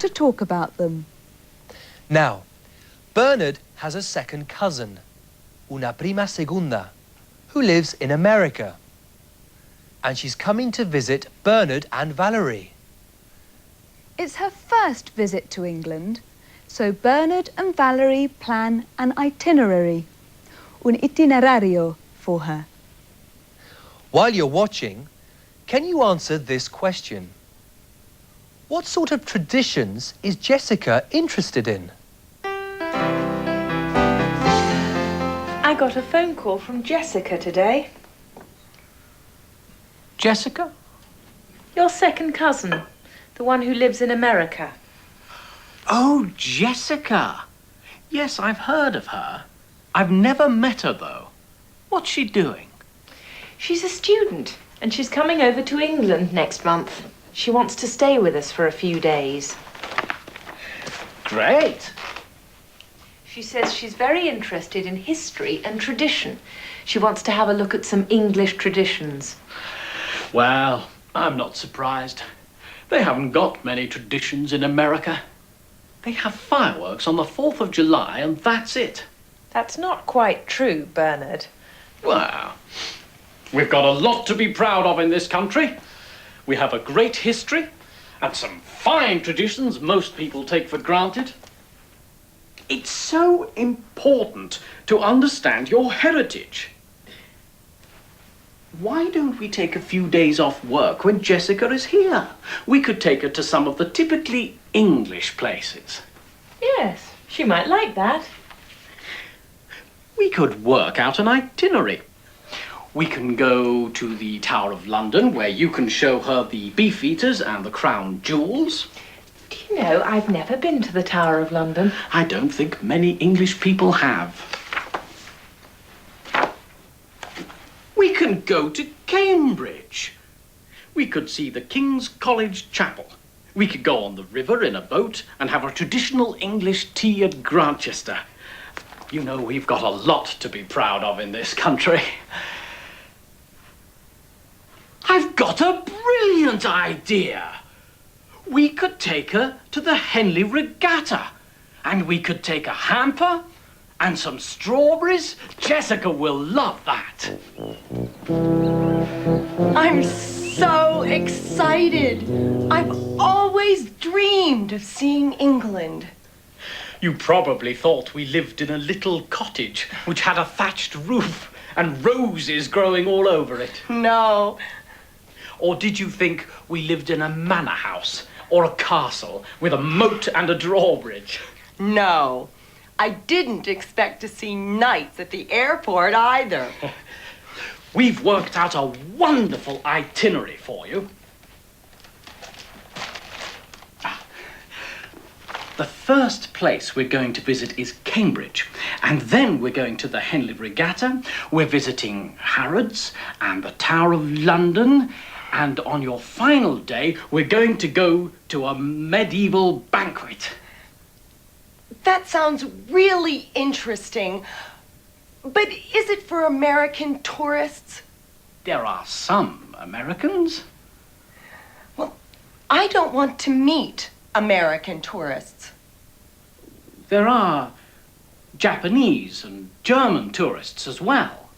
to talk about them. Now, Bernard has a second cousin, una prima segunda, who lives in America. And she's coming to visit Bernard and Valerie. It's her first visit to England, so Bernard and Valerie plan an itinerary, un itinerario for her. While you're watching, can you answer this question? What sort of traditions is Jessica interested in? I got a phone call from Jessica today. Jessica? Your second cousin, the one who lives in America. Oh, Jessica. Yes, I've heard of her. I've never met her, though. What's she doing? She's a student, and she's coming over to England next month. She wants to stay with us for a few days. Great. She says she's very interested in history and tradition. She wants to have a look at some English traditions. Well, I'm not surprised. They haven't got many traditions in America. They have fireworks on the 4th of July, and that's it. That's not quite true, Bernard. Well, we've got a lot to be proud of in this country. We have a great history and some fine traditions most people take for granted. It's so important to understand your heritage. Why don't we take a few days off work when Jessica is here? We could take her to some of the typically English places. Yes, she might like that. We could work out an itinerary. We can go to the Tower of London, where you can show her the Beefeaters and the Crown Jewels. Do you know, I've never been to the Tower of London. I don't think many English people have. We can go to Cambridge. We could see the King's College Chapel. We could go on the river in a boat and have a traditional English tea at Grantchester. You know, we've got a lot to be proud of in this country. I've got a brilliant idea. We could take her to the Henley Regatta, and we could take a hamper and some strawberries. Jessica will love that. I'm so excited. I've always dreamed of seeing England. You probably thought we lived in a little cottage which had a thatched roof and roses growing all over it. No. Or did you think we lived in a manor house or a castle with a moat and a drawbridge? No. I didn't expect to see knights at the airport either. We've worked out a wonderful itinerary for you. The first place we're going to visit is Cambridge, and then we're going to the Henley Regatta, we're visiting Harrods and the Tower of London, and on your final day, we're going to go to a medieval banquet. That sounds really interesting. But is it for American tourists? There are some Americans. Well, I don't want to meet American tourists. There are Japanese and German tourists as well.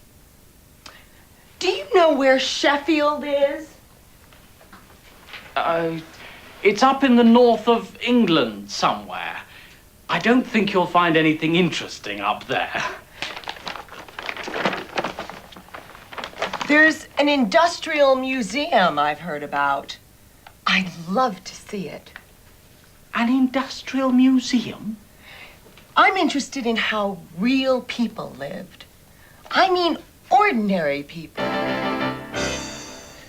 Do you know where Sheffield is? It's up in the north of England somewhere. I don't think you'll find anything interesting up there. There's an industrial museum I've heard about. I'd love to see it. An industrial museum? I'm interested in how real people lived. I mean, ordinary people.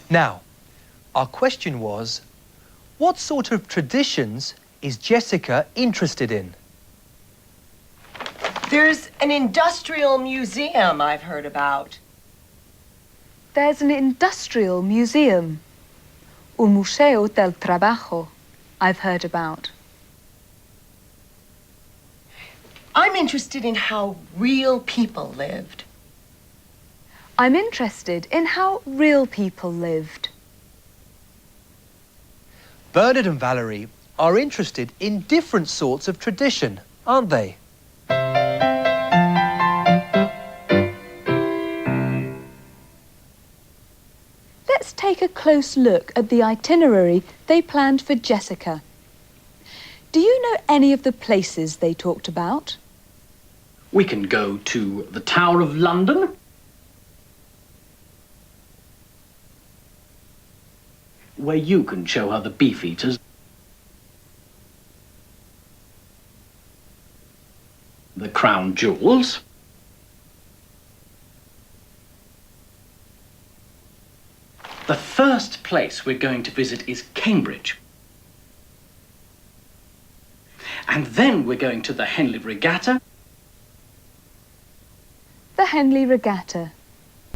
Now, our question was, what sort of traditions is Jessica interested in? There's an industrial museum I've heard about. There's an industrial museum, un museo del trabajo, I've heard about. I'm interested in how real people lived. I'm interested in how real people lived. Bernard and Valerie are interested in different sorts of tradition, aren't they? Let's take a close look at the itinerary they planned for Jessica. Do you know any of the places they talked about? We can go to the Tower of London, where you can show her the beef eaters, the crown jewels, the first place we're going to visit is Cambridge. And then we're going to the Henley Regatta. The Henley Regatta.